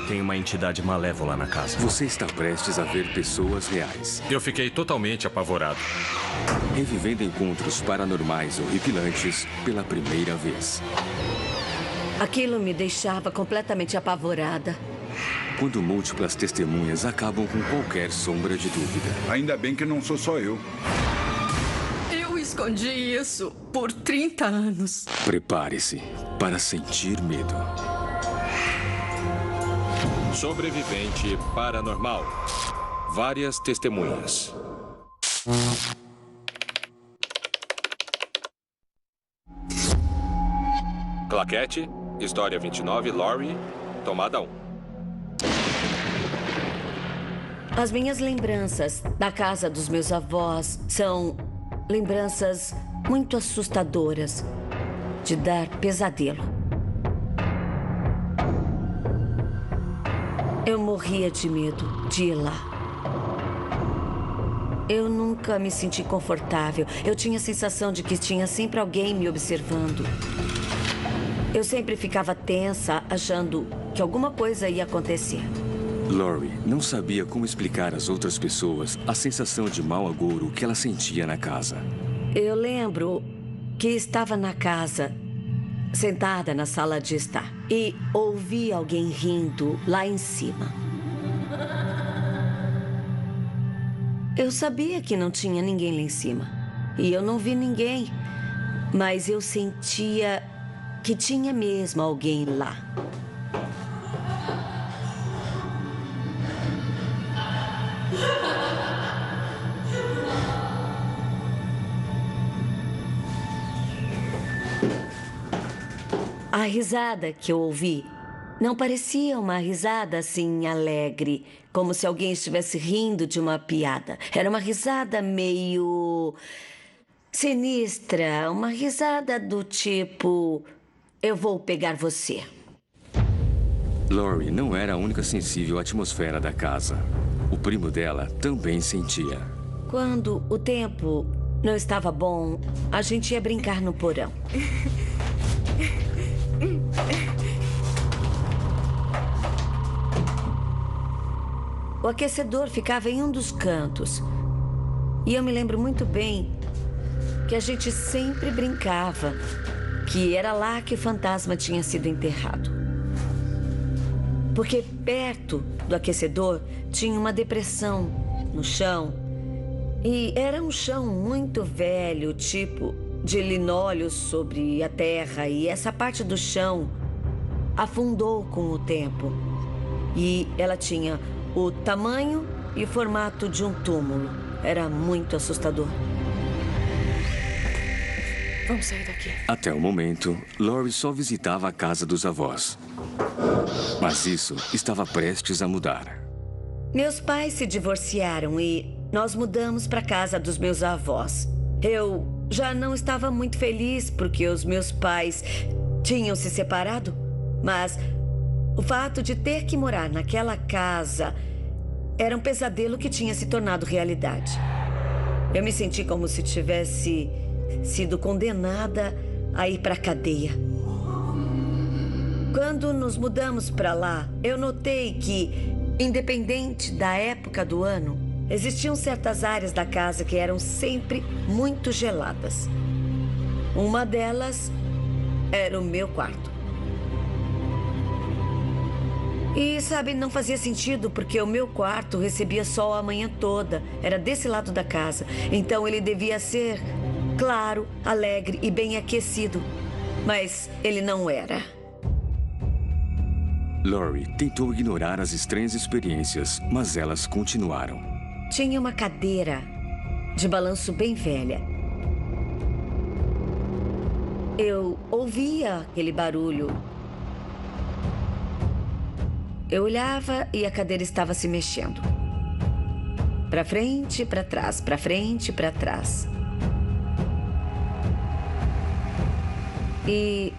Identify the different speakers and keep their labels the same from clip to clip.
Speaker 1: Tem uma entidade malévola na casa.
Speaker 2: Você está prestes a ver pessoas reais.
Speaker 3: Eu fiquei totalmente apavorado.
Speaker 2: Revivendo encontros paranormais horripilantes pela primeira vez.
Speaker 4: Aquilo me deixava completamente apavorada.
Speaker 2: Quando múltiplas testemunhas acabam com qualquer sombra de dúvida.
Speaker 5: Ainda bem que não sou só eu.
Speaker 6: Eu escondi isso por 30 anos.
Speaker 2: Prepare-se para sentir medo.
Speaker 3: Sobrevivente paranormal. Várias testemunhas. Claquete, História 29, Laurie, Tomada 1.
Speaker 4: As minhas lembranças da casa dos meus avós são lembranças muito assustadoras, de dar pesadelo. Eu morria de medo de ir lá. Eu nunca me senti confortável. Eu tinha a sensação de que tinha sempre alguém me observando. Eu sempre ficava tensa, achando que alguma coisa ia acontecer.
Speaker 2: Laurie não sabia como explicar às outras pessoas a sensação de mau agouro que ela sentia na casa.
Speaker 4: Eu lembro que estava na casa, sentada na sala de estar, e ouvi alguém rindo lá em cima. Eu sabia que não tinha ninguém lá em cima. E eu não vi ninguém. Mas eu sentia que tinha mesmo alguém lá. A risada que eu ouvi não parecia uma risada assim alegre, como se alguém estivesse rindo de uma piada. Era uma risada meio sinistra, uma risada do tipo: eu vou pegar você.
Speaker 2: Laurie não era a única sensível à atmosfera da casa. O primo dela também sentia.
Speaker 4: Quando o tempo não estava bom, a gente ia brincar no porão. O aquecedor ficava em um dos cantos. E eu me lembro muito bem que a gente sempre brincava que era lá que o fantasma tinha sido enterrado. Porque perto do aquecedor tinha uma depressão no chão. E era um chão muito velho, tipo de linóleo sobre a terra. E essa parte do chão afundou com o tempo. E ela tinha o tamanho e o formato de um túmulo. Era muito assustador.
Speaker 6: Vamos sair daqui.
Speaker 2: Até o momento, Laurie só visitava a casa dos avós. Mas isso estava prestes a mudar.
Speaker 4: Meus pais se divorciaram e nós mudamos para a casa dos meus avós. Eu já não estava muito feliz porque os meus pais tinham se separado, mas o fato de ter que morar naquela casa era um pesadelo que tinha se tornado realidade. Eu me senti como se tivesse sido condenada a ir para a cadeia. Quando nos mudamos para lá, eu notei que, independente da época do ano, existiam certas áreas da casa que eram sempre muito geladas. Uma delas era o meu quarto. E, sabe, não fazia sentido porque o meu quarto recebia sol a manhã toda. Era desse lado da casa. Então ele devia ser claro, alegre e bem aquecido. Mas ele não era.
Speaker 2: Laurie tentou ignorar as estranhas experiências, mas elas continuaram.
Speaker 4: Tinha uma cadeira de balanço bem velha. Eu ouvia aquele barulho. Eu olhava e a cadeira estava se mexendo. Para frente, para trás, para frente, para trás. E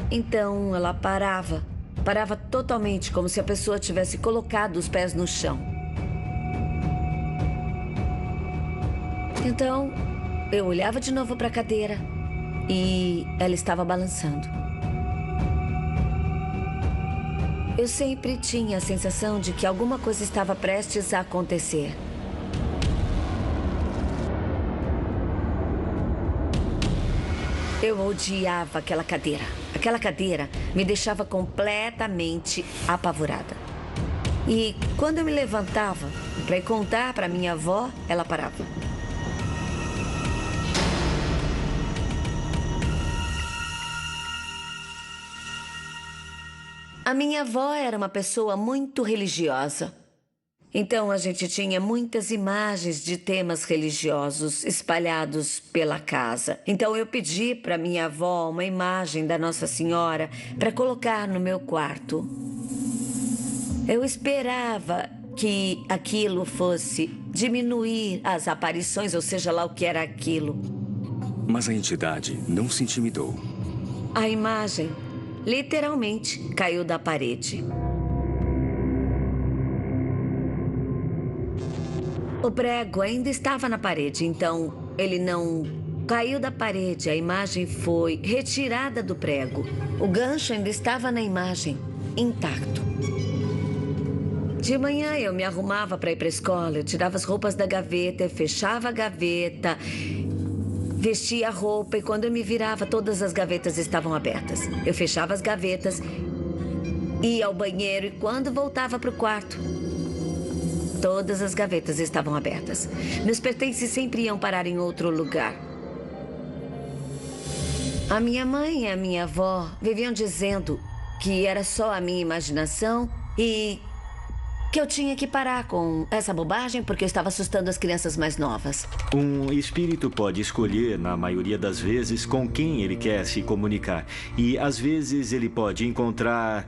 Speaker 4: então ela parava. Parava totalmente, como se a pessoa tivesse colocado os pés no chão. Então, eu olhava de novo para a cadeira e ela estava balançando. eu sempre tinha a sensação de que alguma coisa estava prestes a acontecer. Eu odiava aquela cadeira. Aquela cadeira me deixava completamente apavorada. E quando eu me levantava para ir contar para minha avó, ela parava. A minha avó era uma pessoa muito religiosa. Então a gente tinha muitas imagens de temas religiosos espalhados pela casa. Então eu pedi para minha avó uma imagem da Nossa Senhora para colocar no meu quarto. Eu esperava que aquilo fosse diminuir as aparições, ou seja lá o que era aquilo.
Speaker 2: Mas a entidade não se intimidou.
Speaker 4: A imagem literalmente caiu da parede. O prego ainda estava na parede, então ele não caiu da parede. A imagem foi retirada do prego. O gancho ainda estava na imagem, intacto. De manhã eu me arrumava para ir para a escola. Eu tirava as roupas da gaveta, eu fechava a gaveta, vestia a roupa e quando eu me virava, todas as gavetas estavam abertas. Eu fechava as gavetas, ia ao banheiro e quando voltava para o quarto, todas as gavetas estavam abertas. Meus pertences sempre iam parar em outro lugar. A minha mãe e a minha avó viviam dizendo que era só a minha imaginação e que eu tinha que parar com essa bobagem porque eu estava assustando as crianças mais novas.
Speaker 7: Um espírito pode escolher, na maioria das vezes, com quem ele quer se comunicar. E, às vezes, ele pode encontrar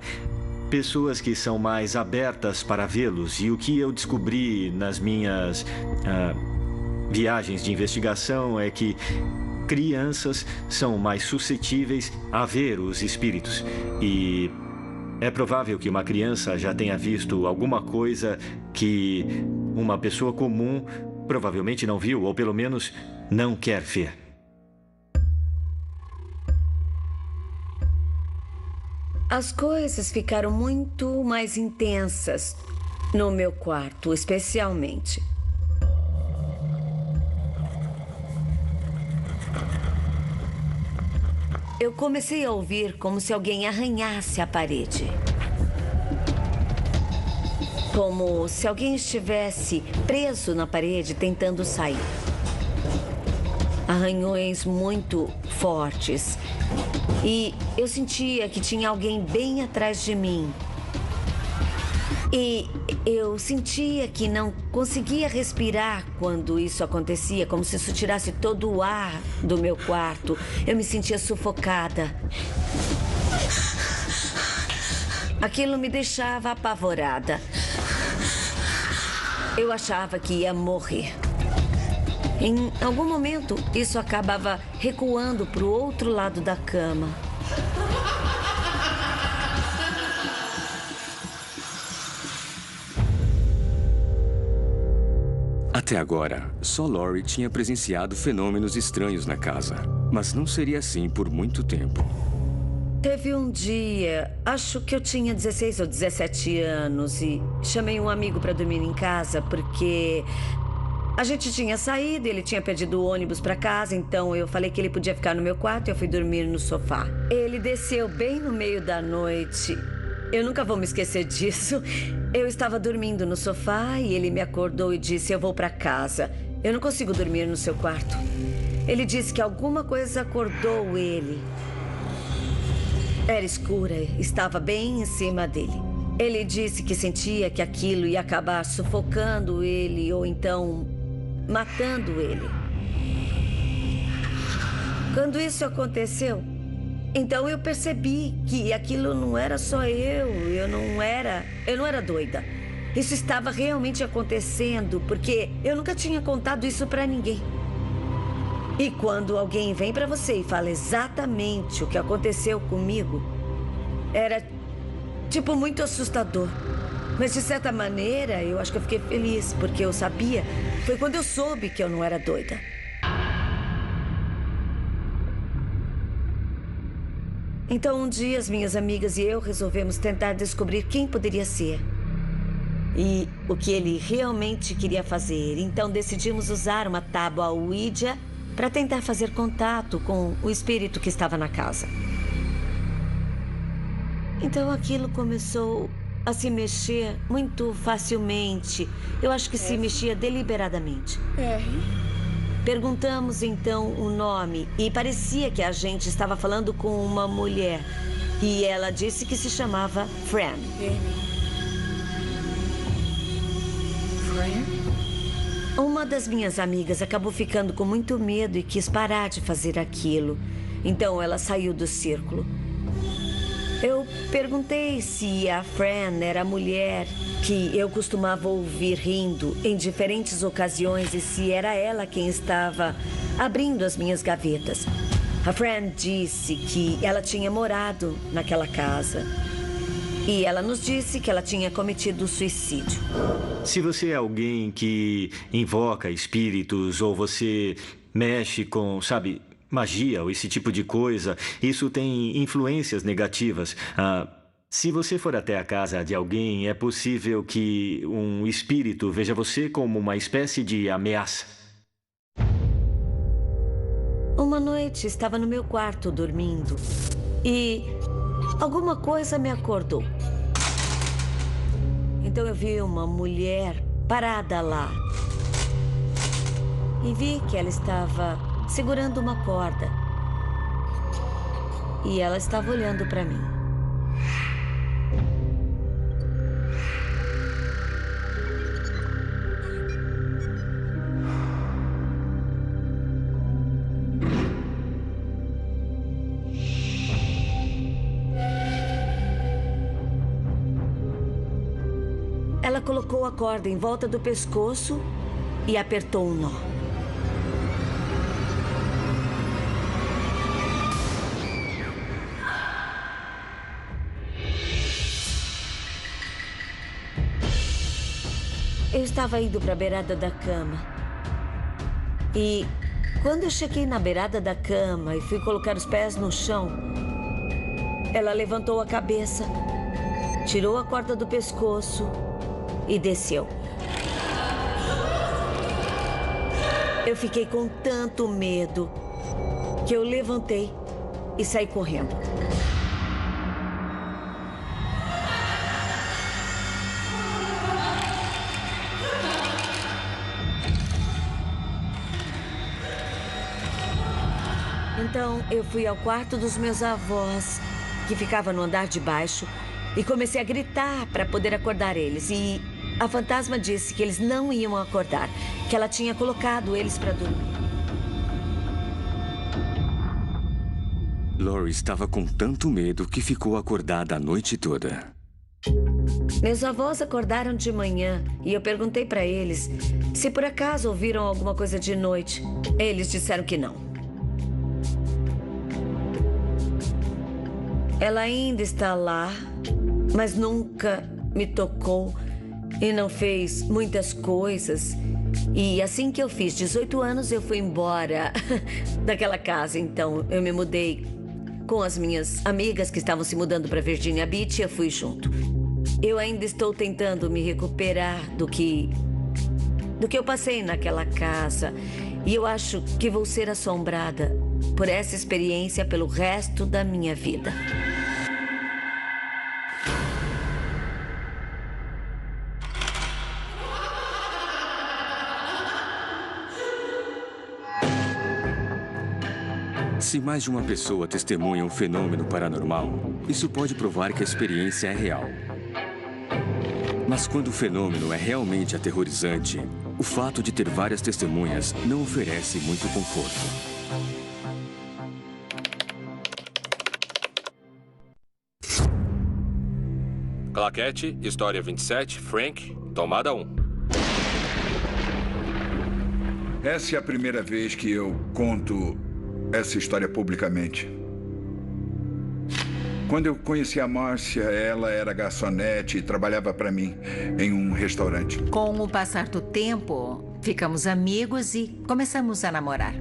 Speaker 7: pessoas que são mais abertas para vê-los. E o que eu descobri nas minhas viagens de investigação é que crianças são mais suscetíveis a ver os espíritos. E é provável que uma criança já tenha visto alguma coisa que uma pessoa comum provavelmente não viu, ou pelo menos não quer ver.
Speaker 4: As coisas ficaram muito mais intensas no meu quarto, especialmente. Eu comecei a ouvir como se alguém arranhasse a parede. Como se alguém estivesse preso na parede tentando sair. Arranhões muito fortes. E eu sentia que tinha alguém bem atrás de mim. E eu sentia que não conseguia respirar quando isso acontecia, como se isso tirasse todo o ar do meu quarto. Eu me sentia sufocada. Aquilo me deixava apavorada. Eu achava que ia morrer. Em algum momento, isso acabava recuando para o outro lado da cama.
Speaker 2: Até agora, só Laurie tinha presenciado fenômenos estranhos na casa. Mas não seria assim por muito tempo.
Speaker 4: Teve um dia, acho que eu tinha 16 ou 17 anos e chamei um amigo para dormir em casa porque a gente tinha saído, ele tinha pedido o ônibus para casa, então eu falei que ele podia ficar no meu quarto e eu fui dormir no sofá. Ele desceu bem no meio da noite. Eu nunca vou me esquecer disso. Eu estava dormindo no sofá e ele me acordou e disse: "Eu vou para casa. Eu não consigo dormir no seu quarto." Ele disse que alguma coisa acordou ele. Era escura, estava bem em cima dele. Ele disse que sentia que aquilo ia acabar sufocando ele ou então matando ele. Quando isso aconteceu, então eu percebi que aquilo não era só eu não era doida. Isso estava realmente acontecendo, porque eu nunca tinha contado isso pra ninguém. E quando alguém vem pra você e fala exatamente o que aconteceu comigo, era, tipo, muito assustador. Mas, de certa maneira, eu acho que eu fiquei feliz, porque eu sabia. Foi quando eu soube que eu não era doida. Então, um dia, as minhas amigas e eu resolvemos tentar descobrir quem poderia ser. E o que ele realmente queria fazer. Então, decidimos usar uma tábua Ouija para tentar fazer contato com o espírito que estava na casa. Então, aquilo começou a se mexer muito facilmente. Eu acho que se mexia deliberadamente. Perguntamos, então, o nome e parecia que a gente estava falando com uma mulher. E ela disse que se chamava Fran. Uma das minhas amigas acabou ficando com muito medo e quis parar de fazer aquilo. Então ela saiu do círculo. Eu perguntei se a Fran era a mulher que eu costumava ouvir rindo em diferentes ocasiões e se era ela quem estava abrindo as minhas gavetas. A Fran disse que ela tinha morado naquela casa. E ela nos disse que ela tinha cometido suicídio.
Speaker 7: Se você é alguém que invoca espíritos ou você mexe com, sabe, magia ou esse tipo de coisa, isso tem influências negativas. Se você for até a casa de alguém, é possível que um espírito veja você como uma espécie de ameaça.
Speaker 4: Uma noite, estava no meu quarto dormindo e alguma coisa me acordou. Então eu vi uma mulher parada lá. E vi que ela estava segurando uma corda. E ela estava olhando para mim. Ela colocou a corda em volta do pescoço e apertou um nó. Eu estava indo para a beirada da cama. E quando eu cheguei na beirada da cama e fui colocar os pés no chão, ela levantou a cabeça, tirou a corda do pescoço e desceu. Eu fiquei com tanto medo que eu levantei e saí correndo. Então, eu fui ao quarto dos meus avós, que ficava no andar de baixo, e comecei a gritar para poder acordar eles. E a fantasma disse que eles não iam acordar, que ela tinha colocado eles para dormir.
Speaker 2: Laurie estava com tanto medo que ficou acordada a noite toda.
Speaker 4: Meus avós acordaram de manhã e eu perguntei para eles se por acaso ouviram alguma coisa de noite. Eles disseram que não. Ela ainda está lá, mas nunca me tocou e não fez muitas coisas. E assim que eu fiz 18 anos, eu fui embora daquela casa. Então, eu me mudei com as minhas amigas que estavam se mudando para Virginia Beach e eu fui junto. Eu ainda estou tentando me recuperar do que eu passei naquela casa. E eu acho que vou ser assombrada por essa experiência pelo resto da minha vida.
Speaker 2: Se mais de uma pessoa testemunha um fenômeno paranormal, isso pode provar que a experiência é real. Mas quando o fenômeno é realmente aterrorizante, o fato de ter várias testemunhas não oferece muito conforto.
Speaker 3: Claquete, História 27, Frank, Tomada 1.
Speaker 5: Essa é a primeira vez que eu conto essa história publicamente. Quando eu conheci a Márcia, ela era garçonete e trabalhava para mim em um restaurante.
Speaker 8: Com o passar do tempo, ficamos amigos e começamos a namorar.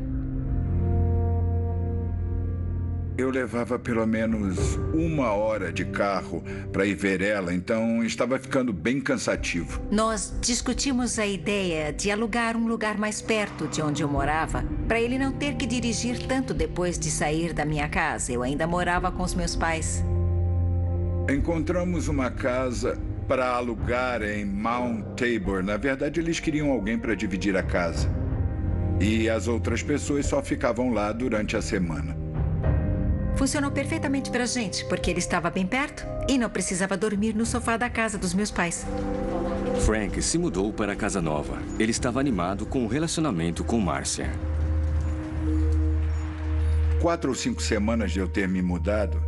Speaker 5: eu levava pelo menos 1 hora de carro para ir ver ela, então estava ficando bem cansativo.
Speaker 8: Nós discutimos a ideia de alugar um lugar mais perto de onde eu morava, para ele não ter que dirigir tanto depois de sair da minha casa. Eu ainda morava com os meus pais.
Speaker 5: Encontramos uma casa para alugar em Mount Tabor. Na verdade, eles queriam alguém para dividir a casa. E as outras pessoas só ficavam lá durante a semana.
Speaker 8: Funcionou perfeitamente pra gente, porque ele estava bem perto e não precisava dormir no sofá da casa dos meus pais.
Speaker 2: Frank se mudou para a casa nova. Ele estava animado com o relacionamento com Márcia.
Speaker 5: 4 ou 5 semanas de eu ter me mudado,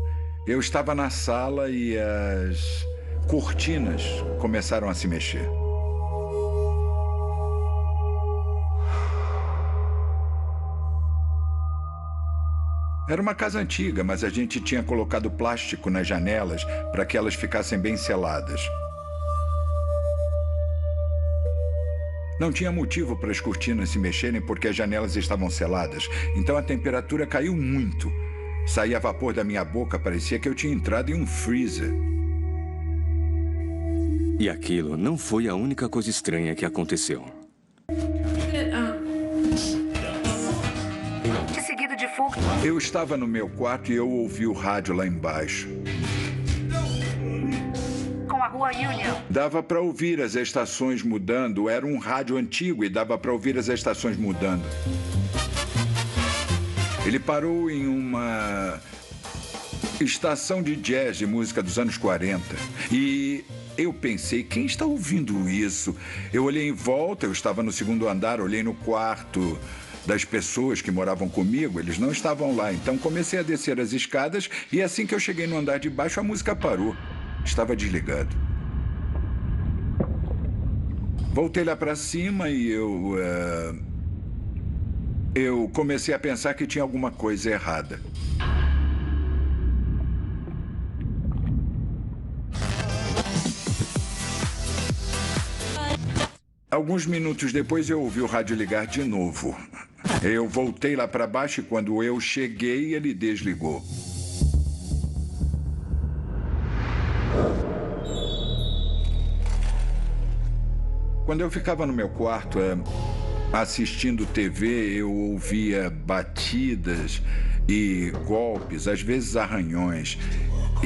Speaker 5: eu estava na sala e as cortinas começaram a se mexer. Era uma casa antiga, mas a gente tinha colocado plástico nas janelas para que elas ficassem bem seladas. Não tinha motivo para as cortinas se mexerem porque as janelas estavam seladas. Então a temperatura caiu muito. Saía vapor da minha boca, parecia que eu tinha entrado em um freezer.
Speaker 2: E aquilo não foi a única coisa estranha que aconteceu.
Speaker 8: Seguido de fogo.
Speaker 5: Eu estava no meu quarto e eu ouvi o rádio lá embaixo.
Speaker 8: Com a rua Union.
Speaker 5: Dava para ouvir as estações mudando. Era um rádio antigo e dava para ouvir as estações mudando. Ele parou em uma estação de jazz de música dos anos 40. E eu pensei, quem está ouvindo isso? Eu olhei em volta, eu estava no 2º andar, olhei no quarto das pessoas que moravam comigo, eles não estavam lá. Então comecei a descer as escadas e assim que eu cheguei no andar de baixo, a música parou. Estava desligado. Voltei lá para cima e eu comecei a pensar que tinha alguma coisa errada. Alguns minutos depois eu ouvi o rádio ligar de novo. Eu voltei lá para baixo e quando eu cheguei, ele desligou. Quando eu ficava no meu quarto, assistindo TV, eu ouvia batidas e golpes, às vezes arranhões.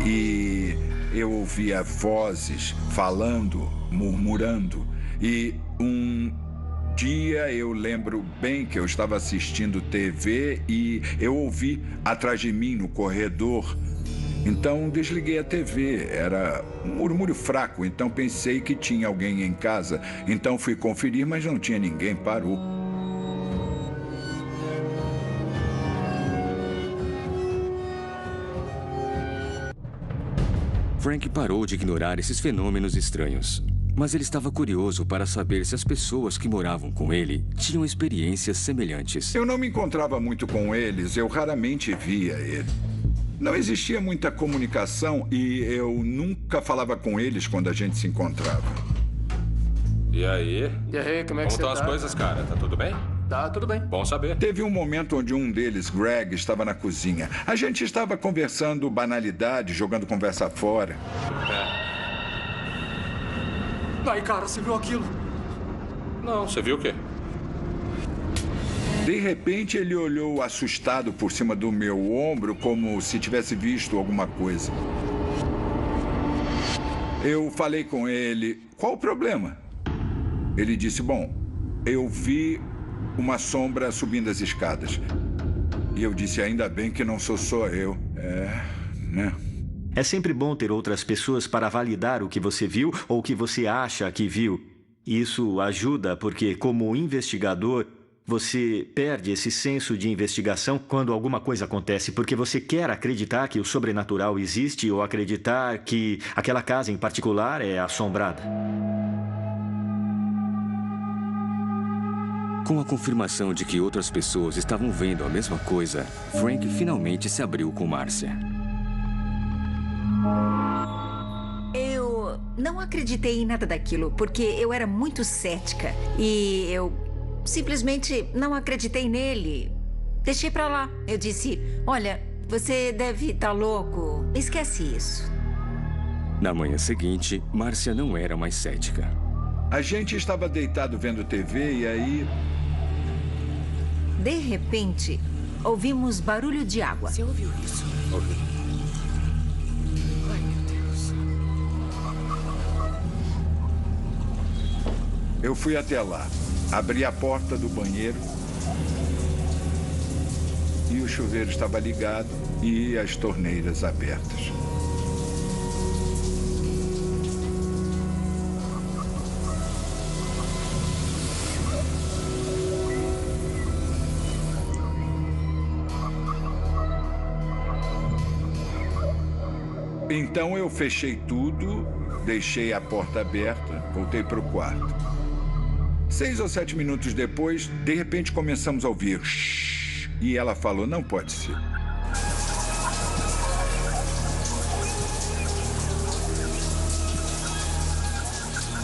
Speaker 5: E eu ouvia vozes falando, murmurando. E um dia eu lembro bem que eu estava assistindo TV e eu ouvi atrás de mim no corredor. Então desliguei a TV. Era um murmúrio fraco, então pensei que tinha alguém em casa. Então fui conferir, mas não tinha ninguém. Parou.
Speaker 2: Frank parou de ignorar esses fenômenos estranhos. Mas ele estava curioso para saber se as pessoas que moravam com ele tinham experiências semelhantes.
Speaker 5: Eu não me encontrava muito com eles, eu raramente via ele. Não existia muita comunicação e eu nunca falava com eles quando a gente se encontrava.
Speaker 3: E aí?
Speaker 9: E aí, como é que você
Speaker 3: estão
Speaker 9: tá?
Speaker 3: as coisas, cara? Tá tudo bem?
Speaker 9: Tá, tudo bem.
Speaker 3: Bom saber.
Speaker 5: Teve um momento onde um deles, Greg, estava na cozinha. A gente estava conversando banalidade, jogando conversa fora.
Speaker 9: Aí, cara, você viu aquilo?
Speaker 3: Não, você viu o quê?
Speaker 5: De repente, ele olhou assustado por cima do meu ombro, como se tivesse visto alguma coisa. Eu falei com ele, qual o problema? Ele disse, bom, eu vi uma sombra subindo as escadas. E eu disse, ainda bem que não sou só eu. Né?
Speaker 7: É sempre bom ter outras pessoas para validar o que você viu ou o que você acha que viu. Isso ajuda porque, como investigador, você perde esse senso de investigação quando alguma coisa acontece, porque você quer acreditar que o sobrenatural existe ou acreditar que aquela casa em particular é assombrada.
Speaker 2: Com a confirmação de que outras pessoas estavam vendo a mesma coisa, Frank finalmente se abriu com Márcia.
Speaker 8: Eu não acreditei em nada daquilo, porque eu era muito cética. E eu simplesmente não acreditei nele. Deixei pra lá. Eu disse, olha, Você deve estar louco. Esquece isso.
Speaker 2: Na manhã seguinte, Márcia não era mais cética.
Speaker 5: A gente estava deitado vendo TV e aí...
Speaker 8: De repente, ouvimos barulho de água.
Speaker 6: Você ouviu isso?
Speaker 3: Ouvi.
Speaker 6: Ai, meu Deus.
Speaker 5: Eu fui até lá, abri a porta do banheiro e o chuveiro estava ligado e as torneiras abertas. Então eu fechei tudo, deixei a porta aberta, voltei para o quarto. 6 ou 7 minutos depois, de repente começamos a ouvir shhh, e ela falou, não pode ser.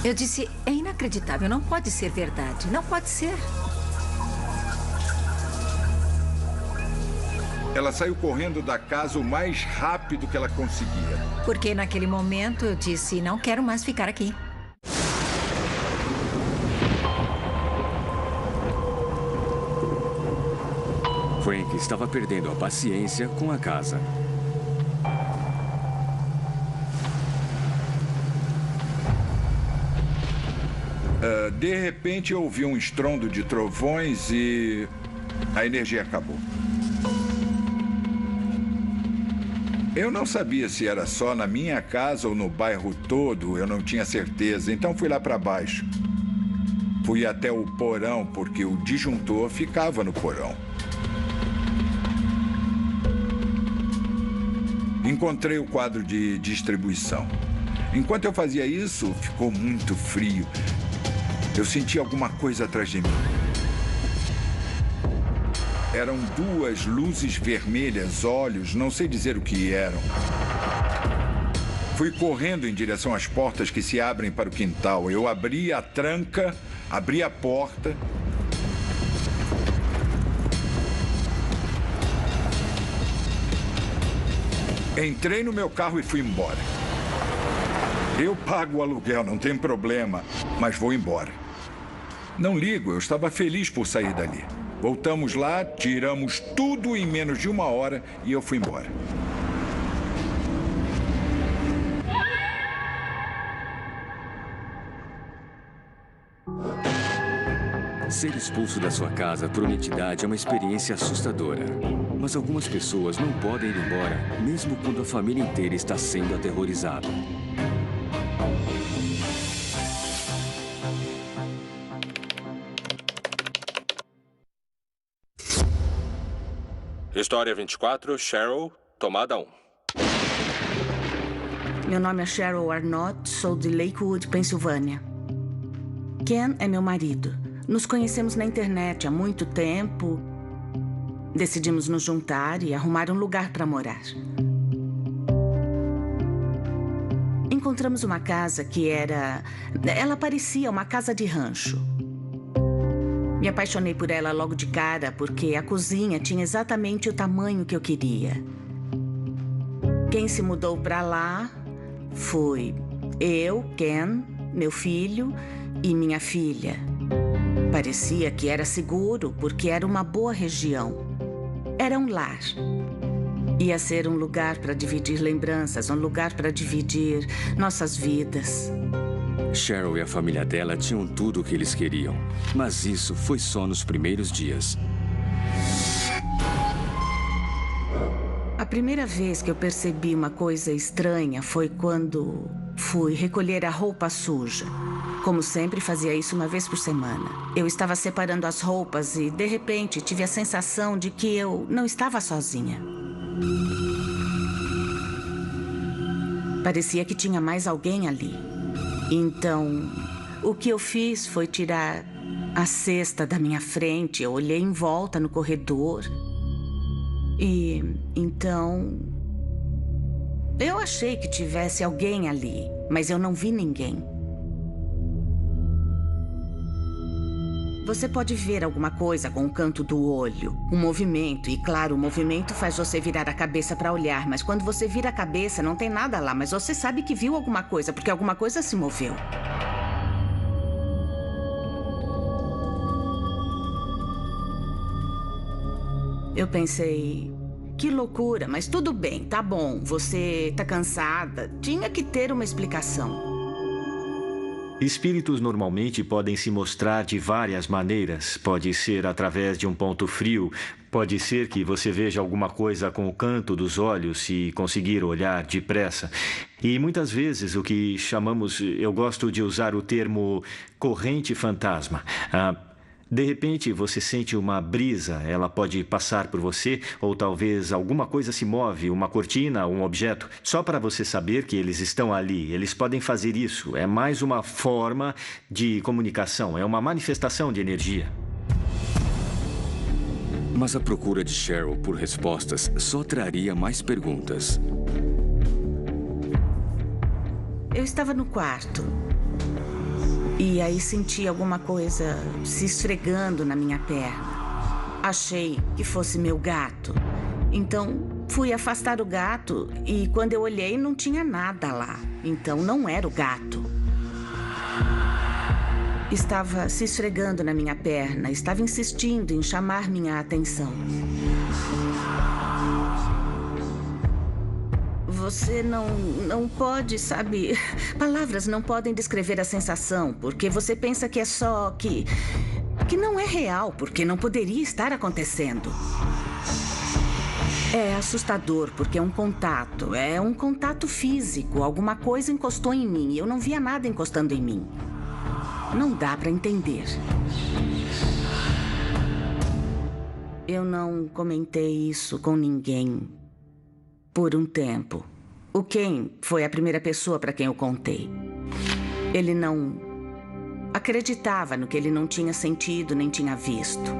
Speaker 8: Eu disse, é inacreditável, não pode ser verdade, não pode ser.
Speaker 5: Ela saiu correndo da casa o mais rápido que ela conseguia.
Speaker 8: Porque naquele momento eu disse, não quero mais ficar aqui.
Speaker 2: Frank estava perdendo a paciência com a casa.
Speaker 5: De repente eu ouvi um estrondo de trovões e a energia acabou. Eu não sabia se era só na minha casa ou no bairro todo, eu não tinha certeza, então fui lá para baixo. Fui até o porão, porque o disjuntor ficava no porão. Encontrei o quadro de distribuição. Enquanto eu fazia isso, ficou muito frio. Eu senti alguma coisa atrás de mim. Eram 2 luzes vermelhas, olhos, não sei dizer o que eram. Fui correndo em direção às portas que se abrem para o quintal. Eu abri a tranca, abri a porta. Entrei no meu carro e fui embora. Eu pago o aluguel, não tem problema, mas vou embora. Não ligo, eu estava feliz por sair dali. Voltamos lá, tiramos tudo em menos de 1 hora e eu fui embora.
Speaker 2: Ser expulso da sua casa por uma entidade é uma experiência assustadora. Mas algumas pessoas não podem ir embora, mesmo quando a família inteira está sendo aterrorizada.
Speaker 3: História 24, Cheryl, tomada 1.
Speaker 10: Meu nome é Cheryl Arnott, sou de Lakewood, Pensilvânia. Ken é meu marido. Nos conhecemos na internet há muito tempo. Decidimos nos juntar e arrumar um lugar para morar. Encontramos uma casa que ela parecia uma casa de rancho. Me apaixonei por ela logo de cara porque a cozinha tinha exatamente o tamanho que eu queria. Quem se mudou para lá foi eu, Ken, meu filho e minha filha. Parecia que era seguro porque era uma boa região. Era um lar. Ia ser um lugar para dividir lembranças, um lugar para dividir nossas vidas.
Speaker 2: Cheryl e a família dela tinham tudo o que eles queriam. Mas isso foi só nos primeiros dias.
Speaker 10: A primeira vez que eu percebi uma coisa estranha foi quando fui recolher a roupa suja. Como sempre, fazia isso 1 vez por semana. Eu estava separando as roupas e, de repente, tive a sensação de que eu não estava sozinha. Parecia que tinha mais alguém ali. Então, o que eu fiz foi tirar a cesta da minha frente. Eu olhei em volta no corredor. E, então, eu achei que tivesse alguém ali, mas eu não vi ninguém. Você pode ver alguma coisa com o canto do olho, um movimento, e claro, o movimento faz você virar a cabeça para olhar, mas quando você vira a cabeça não tem nada lá, mas você sabe que viu alguma coisa, porque alguma coisa se moveu. Eu pensei, que loucura, mas tudo bem, tá bom, você tá cansada, tinha que ter uma explicação.
Speaker 7: Espíritos normalmente podem se mostrar de várias maneiras. Pode ser através de um ponto frio, pode ser que você veja alguma coisa com o canto dos olhos se conseguir olhar depressa. E muitas vezes o que chamamos, eu gosto de usar o termo corrente fantasma. De repente, você sente uma brisa, ela pode passar por você, ou talvez alguma coisa se move, uma cortina, um objeto, só para você saber que eles estão ali. Eles podem fazer isso. É mais uma forma de comunicação, é uma manifestação de energia.
Speaker 2: Mas a procura de Cheryl por respostas só traria mais perguntas.
Speaker 10: Eu estava no quarto. E aí senti alguma coisa se esfregando na minha perna. Achei que fosse meu gato. Então, fui afastar o gato e quando eu olhei não tinha nada lá. Então, não era o gato. Estava se esfregando na minha perna, estava insistindo em chamar minha atenção. Você não pode, sabe... Palavras não podem descrever a sensação, porque você pensa que é só que não é real, porque não poderia estar acontecendo. É assustador, porque é um contato físico. Alguma coisa encostou em mim e eu não via nada encostando em mim. Não dá para entender. Eu não comentei isso com ninguém por um tempo. O Ken foi a primeira pessoa para quem eu contei. Ele não acreditava no que ele não tinha sentido nem tinha visto.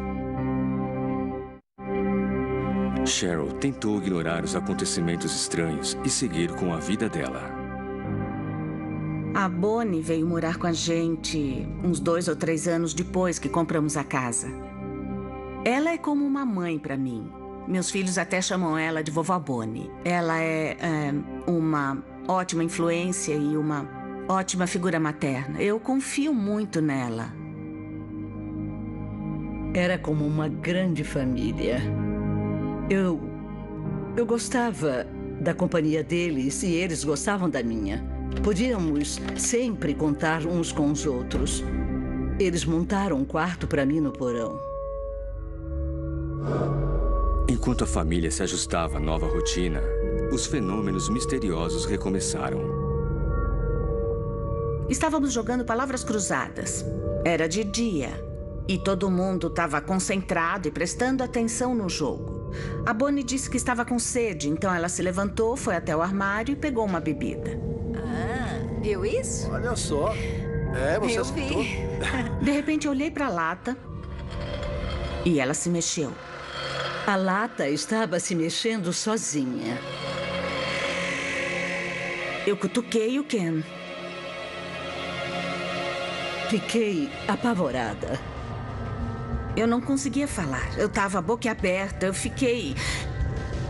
Speaker 2: Cheryl tentou ignorar os acontecimentos estranhos e seguir com a vida dela.
Speaker 10: A Bonnie veio morar com a gente uns 2 ou 3 anos depois que compramos a casa. Ela é como uma mãe para mim. Meus filhos até chamam ela de vovó Bonnie. Ela é uma ótima influência e uma ótima figura materna. Eu confio muito nela.
Speaker 11: Era como uma grande família. Eu gostava da companhia deles e eles gostavam da minha. Podíamos sempre contar uns com os outros. Eles montaram um quarto para mim no porão.
Speaker 2: Enquanto a família se ajustava à nova rotina, os fenômenos misteriosos recomeçaram.
Speaker 10: Estávamos jogando palavras cruzadas. Era de dia e todo mundo estava concentrado e prestando atenção no jogo. A Bonnie disse que estava com sede, então ela se levantou, foi até o armário e pegou uma bebida.
Speaker 8: Ah, viu isso?
Speaker 9: Olha só. Você acertou.
Speaker 10: De repente, eu olhei para a lata e ela se mexeu.
Speaker 11: A lata estava se mexendo sozinha.
Speaker 10: Eu cutuquei o Ken.
Speaker 11: Fiquei apavorada.
Speaker 10: Eu não conseguia falar. Eu estava boquiaberta. Eu fiquei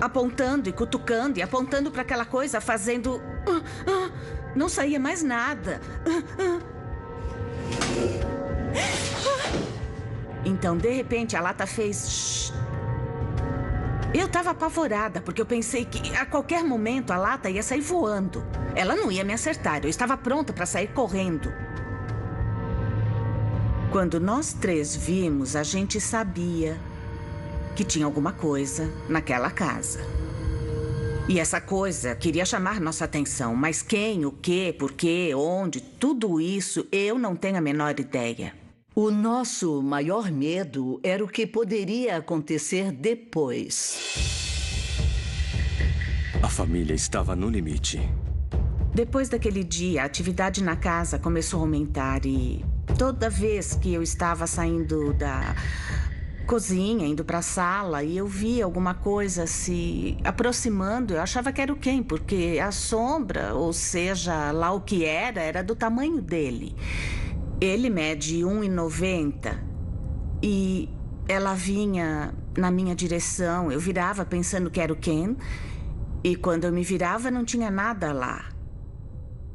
Speaker 10: apontando e cutucando e apontando para aquela coisa, fazendo... Não saía mais nada. Então, de repente, a lata fez... Eu estava apavorada, porque eu pensei que a qualquer momento a lata ia sair voando. Ela não ia me acertar, eu estava pronta para sair correndo. Quando nós 3 vimos, a gente sabia que tinha alguma coisa naquela casa. E essa coisa queria chamar nossa atenção, mas quem, o quê, por quê, onde, tudo isso eu não tenho a menor ideia.
Speaker 11: O nosso maior medo era o que poderia acontecer depois.
Speaker 2: A família estava no limite.
Speaker 10: Depois daquele dia, a atividade na casa começou a aumentar e toda vez que eu estava saindo da cozinha, indo para a sala e eu via alguma coisa se aproximando, eu achava que era o Ken, porque a sombra, ou seja, lá o que era do tamanho dele. Ele mede 1,90 e ela vinha na minha direção. Eu virava pensando que era o Ken, e quando eu me virava não tinha nada lá.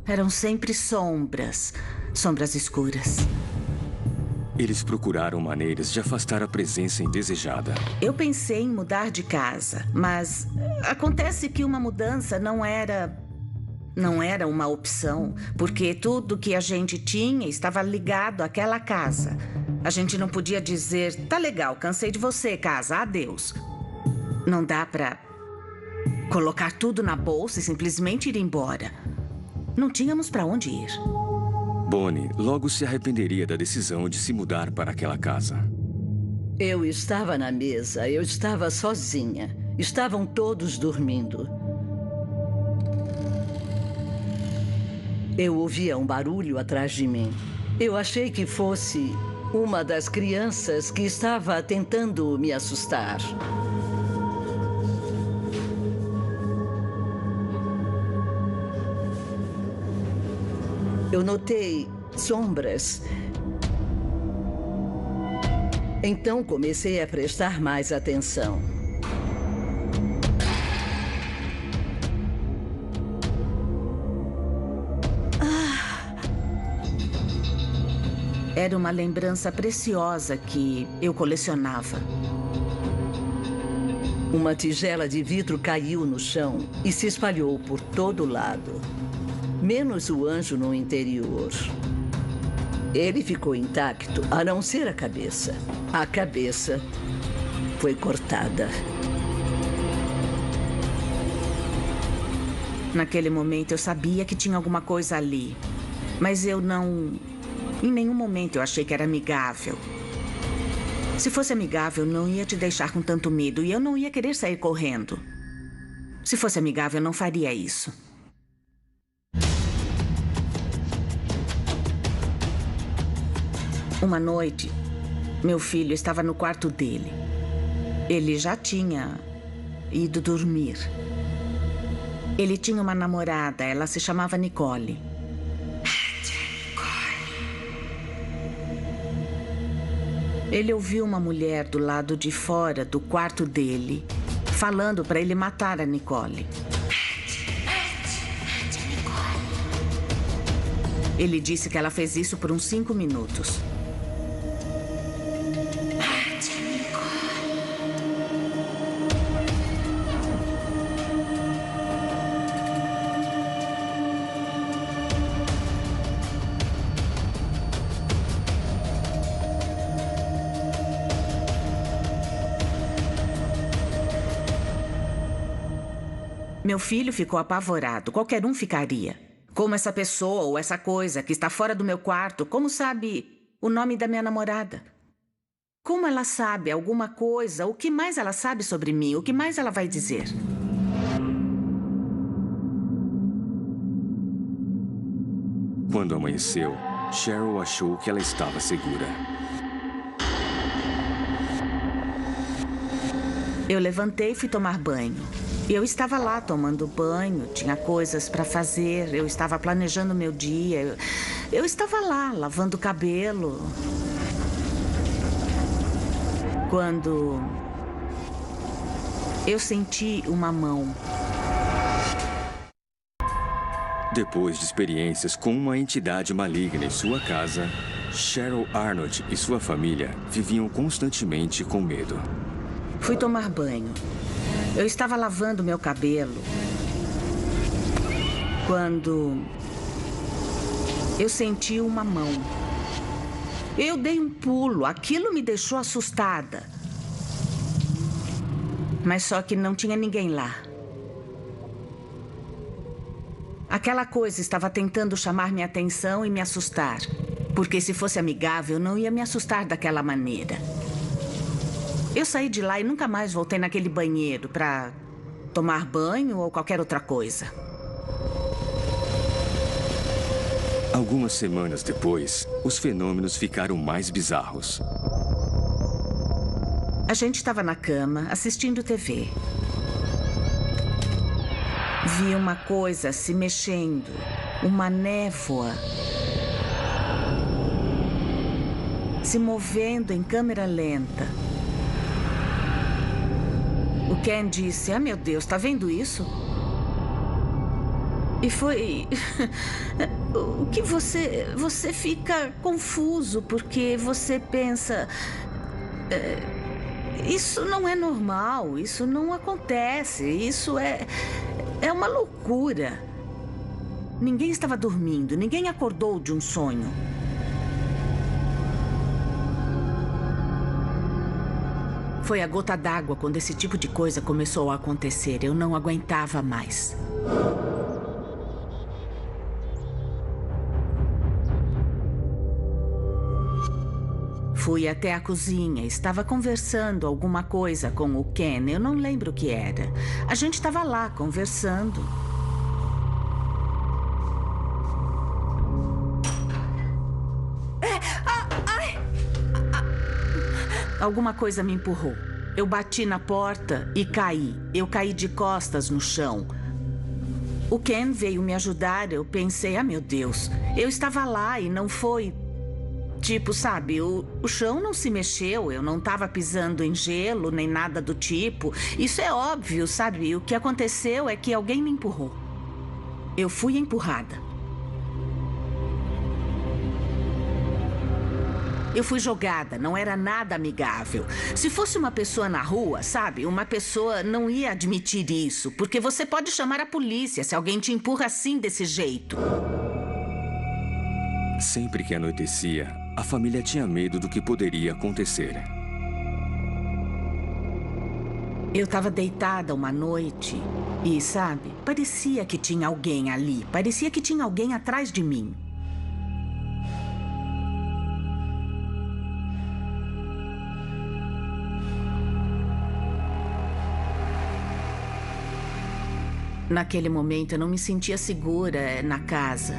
Speaker 10: Eram sempre sombras, sombras escuras.
Speaker 2: Eles procuraram maneiras de afastar a presença indesejada.
Speaker 10: Eu pensei em mudar de casa, mas acontece que uma mudança não era uma opção, porque tudo que a gente tinha estava ligado àquela casa. A gente não podia dizer, tá legal, cansei de você, casa, adeus. Não dá pra colocar tudo na bolsa e simplesmente ir embora. Não tínhamos pra onde ir.
Speaker 2: Bonnie logo se arrependeria da decisão de se mudar para aquela casa.
Speaker 11: Eu estava na mesa, eu estava sozinha. Estavam todos dormindo. Eu ouvia um barulho atrás de mim. Eu achei que fosse uma das crianças que estava tentando me assustar. Eu notei sombras. Então comecei a prestar mais atenção.
Speaker 10: Era uma lembrança preciosa que eu colecionava.
Speaker 11: Uma tigela de vidro caiu no chão e se espalhou por todo lado. Menos o anjo no interior. Ele ficou intacto, a não ser a cabeça. A cabeça foi cortada.
Speaker 10: Naquele momento eu sabia que tinha alguma coisa ali. Mas eu não... Em nenhum momento eu achei que era amigável. Se fosse amigável, não ia te deixar com tanto medo e eu não ia querer sair correndo. Se fosse amigável, eu não faria isso. Uma noite, meu filho estava no quarto dele. Ele já tinha ido dormir. Ele tinha uma namorada, ela se chamava Nicole. Ele ouviu uma mulher do lado de fora do quarto dele, falando para ele matar a Nicole. Ele disse que ela fez isso por uns 5 minutos. Meu filho ficou apavorado. Qualquer um ficaria. Como essa pessoa ou essa coisa que está fora do meu quarto, como sabe o nome da minha namorada? Como ela sabe alguma coisa? O que mais ela sabe sobre mim? O que mais ela vai dizer?
Speaker 2: Quando amanheceu, Cheryl achou que ela estava segura.
Speaker 10: Eu levantei e fui tomar banho. Eu estava lá tomando banho, tinha coisas para fazer, eu estava planejando meu dia. Eu estava lá, lavando o cabelo. Quando eu senti uma mão.
Speaker 2: Depois de experiências com uma entidade maligna em sua casa, Cheryl Arnold e sua família viviam constantemente com medo.
Speaker 10: Fui tomar banho. Eu estava lavando meu cabelo quando eu senti uma mão. Eu dei um pulo, aquilo me deixou assustada. Mas só que não tinha ninguém lá. Aquela coisa estava tentando chamar minha atenção e me assustar. Porque se fosse amigável, não ia me assustar daquela maneira. Eu saí de lá e nunca mais voltei naquele banheiro para tomar banho ou qualquer outra coisa.
Speaker 2: Algumas semanas depois, os fenômenos ficaram mais bizarros.
Speaker 10: A gente estava na cama, assistindo TV. Vi uma coisa se mexendo, uma névoa. se movendo em câmera lenta. O Ken disse: "Ah, meu Deus, tá vendo isso?" E foi... o que você fica confuso, porque você pensa... isso não é normal, isso não acontece, isso é uma loucura. Ninguém estava dormindo, ninguém acordou de um sonho. Foi a gota d'água quando esse tipo de coisa começou a acontecer. Eu não aguentava mais. Fui até a cozinha, estava conversando alguma coisa com o Ken, eu não lembro o que era. A gente estava lá conversando. Alguma coisa me empurrou. Eu bati na porta e caí. Eu caí de costas no chão. O Ken veio me ajudar, eu pensei, ah, meu Deus, eu estava lá e não foi... Tipo, sabe, o chão não se mexeu, eu não estava pisando em gelo, nem nada do tipo. Isso é óbvio, sabe? O que aconteceu é que alguém me empurrou. Eu fui empurrada. Eu fui jogada, não era nada amigável. Se fosse uma pessoa na rua, sabe? Uma pessoa não ia admitir isso, porque você pode chamar a polícia se alguém te empurra assim, desse jeito.
Speaker 2: Sempre que anoitecia, a família tinha medo do que poderia acontecer.
Speaker 10: Eu estava deitada uma noite e, sabe, parecia que tinha alguém ali. Parecia que tinha alguém atrás de mim. Naquele momento, eu não me sentia segura na casa.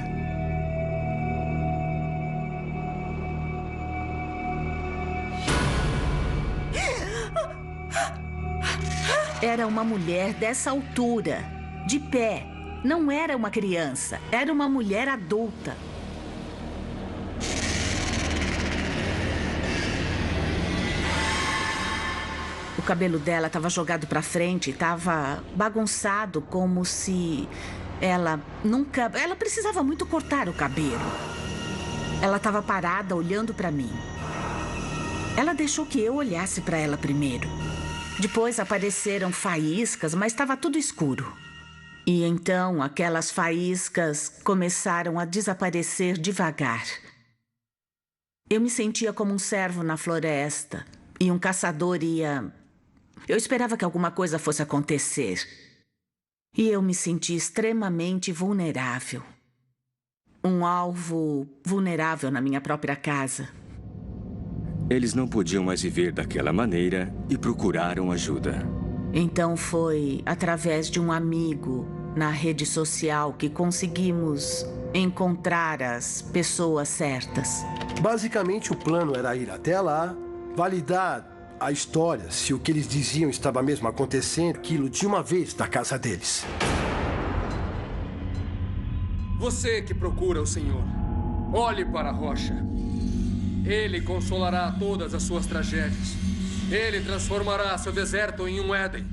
Speaker 10: Era uma mulher dessa altura, de pé. Não era uma criança, era uma mulher adulta. O cabelo dela estava jogado para frente, estava bagunçado, como se ela nunca... Ela precisava muito cortar o cabelo. Ela estava parada, olhando para mim. Ela deixou que eu olhasse para ela primeiro. Depois apareceram faíscas, mas estava tudo escuro. E então aquelas faíscas começaram a desaparecer devagar. Eu me sentia como um cervo na floresta e um caçador ia... Eu esperava que alguma coisa fosse acontecer. E eu me senti extremamente vulnerável. Um alvo vulnerável na minha própria casa.
Speaker 2: Eles não podiam mais viver daquela maneira e procuraram ajuda.
Speaker 10: Então foi através de um amigo na rede social que conseguimos encontrar as pessoas certas.
Speaker 9: Basicamente, o plano era ir até lá, validar a história, se o que eles diziam estava mesmo acontecendo, aquilo de uma vez da casa deles.
Speaker 12: Você que procura o Senhor, olhe para a rocha. Ele consolará todas as suas tragédias. Ele transformará seu deserto em um Éden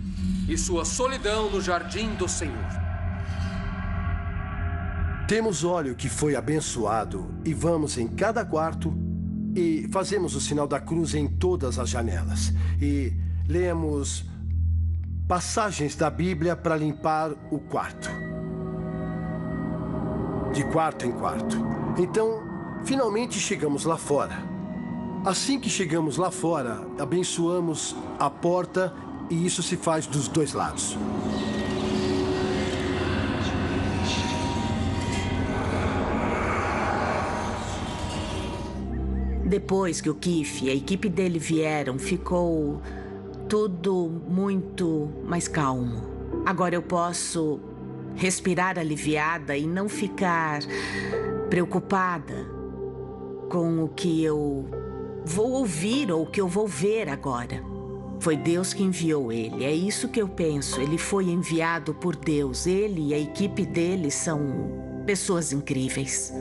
Speaker 12: e sua solidão no jardim do Senhor.
Speaker 9: Temos óleo que foi abençoado e vamos em cada quarto e fazemos o sinal da cruz em todas as janelas. E lemos passagens da Bíblia para limpar o quarto. De quarto em quarto. Então, finalmente chegamos lá fora. Assim que chegamos lá fora, abençoamos a porta e isso se faz dos dois lados.
Speaker 10: Depois que o Keith e a equipe dele vieram, ficou tudo muito mais calmo. Agora eu posso respirar aliviada e não ficar preocupada com o que eu vou ouvir ou o que eu vou ver agora. Foi Deus que enviou ele, é isso que eu penso. Ele foi enviado por Deus. Ele e a equipe dele são pessoas incríveis.